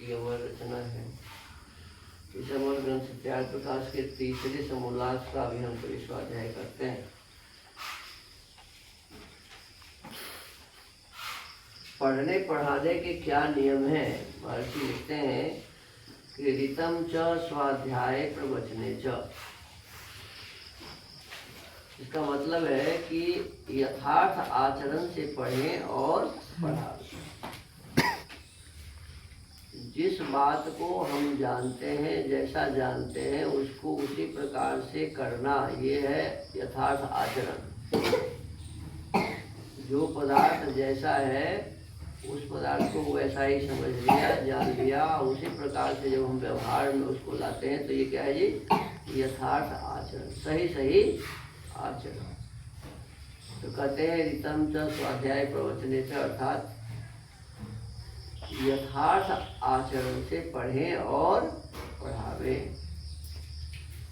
की अमर रचना है। इस अमर ग्रंथ त्याग प्रकाश के तीसरे समोल्लास का भी हम तो स्वाध्याय करते हैं। पढ़ने पढ़ाने के क्या नियम हैं? महर्षि लिखते हैं कि ऋतम च स्वाध्याय प्रवचने च। इसका मतलब है कि यथार्थ आचरण से पढ़ें और पढ़ाएं। जिस बात को हम जानते हैं, जैसा जानते हैं, उसको उसी प्रकार से करना, ये है यथार्थ आचरण। जो पदार्थ जैसा है उस पदार्थ को वैसा ही समझ लिया, जान लिया, उसी प्रकार से जब हम व्यवहार में उसको लाते हैं तो ये क्या है जी? यथार्थ आचरण, सही सही आचरण। तो कहते हैं ऋतम च स्वाध्याय प्रवचने च, अर्थात यथार्थ आचरण से पढ़ें और पढ़ावें।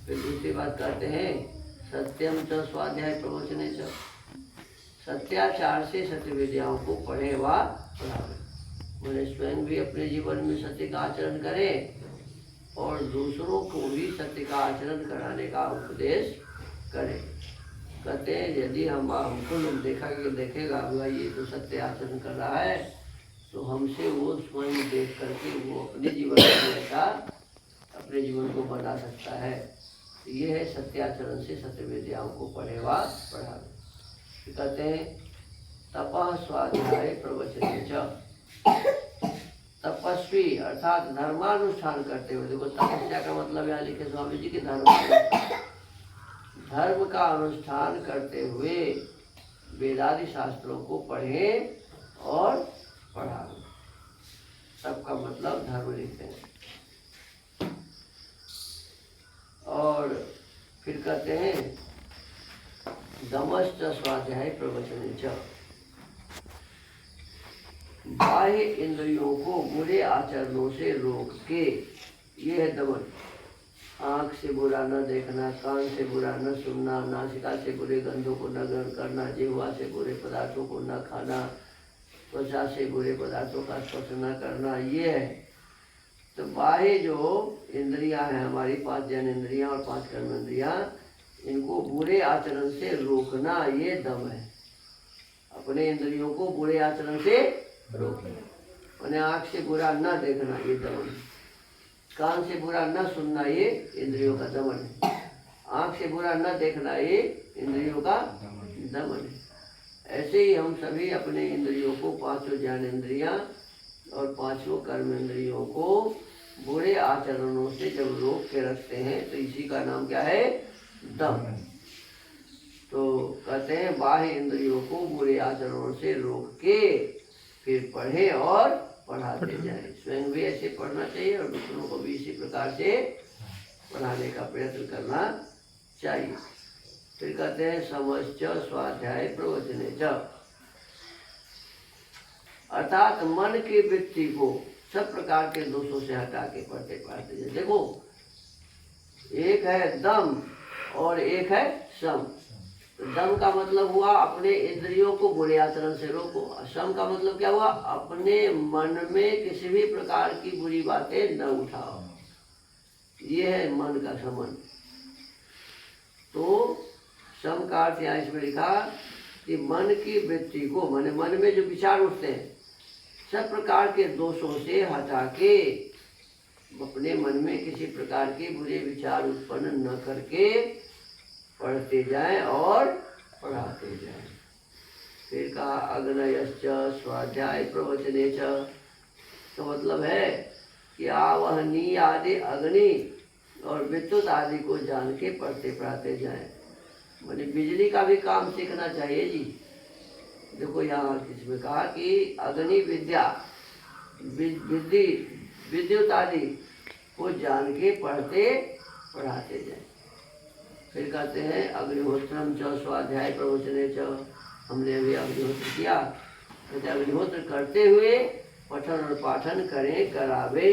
फिर दूसरी बात कहते हैं सत्यम च स्वाध्याय प्रवचने च, सत्याचार से सत्य विद्याओं को पढ़े व पढ़ावें। मैंने स्वयं भी अपने जीवन में सत्य का आचरण करें और दूसरों को भी सत्य का आचरण कराने का उपदेश करें। कहते हैं यदि हमको लोग देखेगा भाई ये तो सत्य आचरण कर रहा है, तो हमसे वो स्वयं देख करके वो अपने जीवन में ऐसा अपने जीवन को बना सकता है। ये है सत्याचरण से सत्य विद्याओं को पढ़े व पढ़ावे। कहते हैं तपः स्वाध्याय प्रवचने च, तपस्वी अर्थात धर्मानुष्ठान करते हुए। देखो तपस्या का मतलब यहाँ लिखे स्वामी जी की धर्म का अनुष्ठान करते हुए वेदादि शास्त्रों को पढ़ें और पढ़ावें। सबका मतलब धर्म लिखते हैं। और फिर कहते हैं दमश्च स्वाध्याय प्रवचने च, बाह्य इंद्रियों को बुरे आचरणों से रोक के, ये है दमन। आँख से बुरा न देखना, कान से बुरा न सुनना, नासिका से बुरे गंधों को न ग्रहण करना, जिह्वा से बुरे पदार्थों को न खाना, त्वचा से बुरे पदार्थों का स्पर्श न करना, ये है। तो बाह्य जो इंद्रियां हैं हमारी, 5 ज्ञानेंद्रियां और 5 कर्मेंद्रियां, इनको बुरे आचरण से रोकना, ये दम है। अपने इंद्रियों को बुरे आचरण से रोकना, उन्हें आँख से बुरा न देखना, ये दमन है। कान से बुरा न सुनना, ये इंद्रियों का दमन है। आँख से बुरा न देखना, ये इंद्रियों का दमन है। ऐसे ही हम सभी अपने इंद्रियों को, 5 ज्ञानेंद्रियां और 5 कर्मेंद्रियों को बुरे आचरणों से जब रोक के रखते हैं तो इसी का नाम क्या है? दम। तो कहते हैं बाह्य इंद्रियों को बुरे आचरणों से रोक के फिर पढ़े और पढ़ाते जाए। स्वयं भी ऐसे पढ़ना चाहिए और दूसरों को भी इसी प्रकार से पढ़ाने का प्रयत्न करना चाहिए। फिर कहते हैं समश्च स्वाध्याय प्रवचने च, अर्थात मन की वृत्ति को सब प्रकार के दोषों से हटा के पढ़ते पढ़ाते जाए। देखो एक है दम और एक है सम। तो दम का मतलब हुआ अपने इंद्रियों को बुरे आचरण से रोको। सम का मतलब क्या हुआ? अपने मन में किसी भी प्रकार की बुरी बातें न उठाओ। ये है मन का समन। तो सम का अर्थ यहाँ इसमें लिखा कि मन की वृत्ति को, मन में जो विचार उठते हैं सब प्रकार के दोषों से हटा के अपने मन में किसी प्रकार के बुरे विचार उत्पन्न न करके पढ़ते जाएं और पढ़ाते जाएं। फिर कहा अग्नयश्च स्वाध्याय प्रवचने च, तो मतलब है कि आवहनीय आदि अग्नि और विद्युत आदि को जान के पढ़ते पढ़ाते जाएं। माने बिजली का भी काम सीखना चाहिए जी। देखो यहाँ किसमें कहा कि अग्नि विद्या विद्युत आदि को जान के पढ़ते पढ़ाते जाएं। फिर कहते हैं अग्निहोत्रम च स्वाध्याय प्रवचने च, हमने अभी अग्निहोत्र किया, कहते अग्निहोत्र करते हुए पठन और पाठन करें करावे।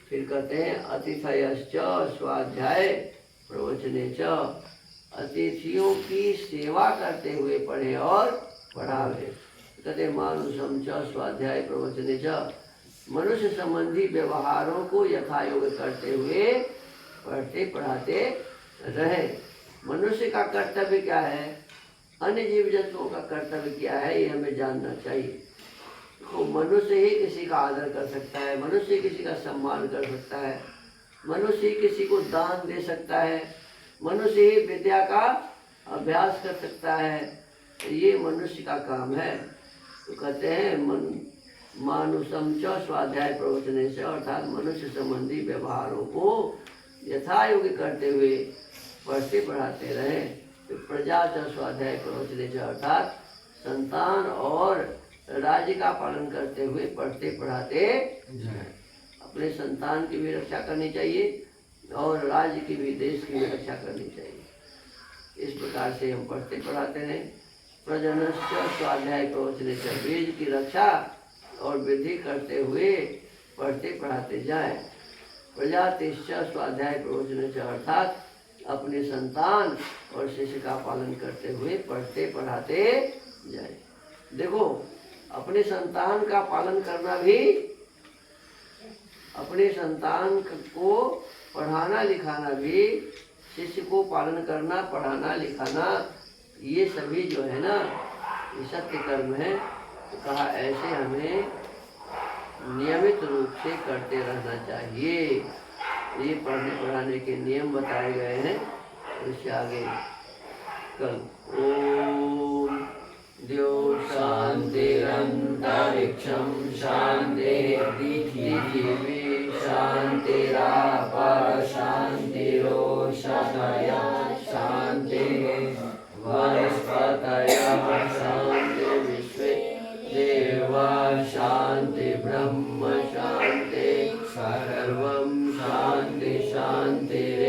फिर कहते हैं अतिथयश्च स्वाध्याय प्रवचने च, अतिथियों की सेवा करते हुए पढ़े और पढ़ावे। कहते मानुषम च स्वाध्याय प्रवचने च, मनुष्य संबंधी व्यवहारों को यथायोग्य करते हुए पढ़ते पढ़ाते रहे। मनुष्य का कर्तव्य क्या है, अन्य जीव जंतुओं का कर्तव्य क्या है, ये हमें जानना चाहिए। तो मनुष्य ही किसी का आदर कर सकता है, मनुष्य ही किसी का सम्मान कर सकता है, मनुष्य ही किसी को दान दे सकता है, मनुष्य ही विद्या का अभ्यास कर सकता है। तो ये मनुष्य का काम है। तो कहते हैं मानुषम च स्वाध्याय प्रवचने से, अर्थात मनुष्य संबंधी व्यवहारों को यथायोग्य करते हुए पढ़ते पढ़ाते रहे। तो प्रजा च स्वाध्याय प्रवचने से, अर्थात संतान और राज्य का पालन करते हुए पढ़ते पढ़ाते जाए। अपने संतान की भी रक्षा करनी चाहिए और राज्य की भी, देश की भी रक्षा करनी चाहिए। इस प्रकार से हम पढ़ते पढ़ाते हैं। प्रजनश्च स्वाध्याय प्रवचने से, बीज की रक्षा और वृद्धि करते हुए पढ़ते पढ़ाते जाए। प्रजातिश्च स्वाध्याय प्रवचने से, अर्थात अपने संतान और शिष्य का पालन करते हुए पढ़ते पढ़ाते जाए। देखो, अपने संतान का पालन करना भी, अपने संतान को पढ़ाना लिखाना भी, शिष्य को पालन करना, पढ़ाना लिखाना, ये सभी जो है ना, ये सत्य कर्म है। तो कहा ऐसे हमें नियमित रूप से करते रहना चाहिए। ये पढ़ने पढ़ाने के नियम बताए गए हैं। इससे आगे कल ओम द्यो शांतिरंतरिक्षं शांतिः पृथिवी शांतिरापः शांतिरोषधयः शांतिः वनस्पतयः शांतिः विश्वे देवाः शांति ब्रह्म शांति सर्वं शांति शांतिरेव।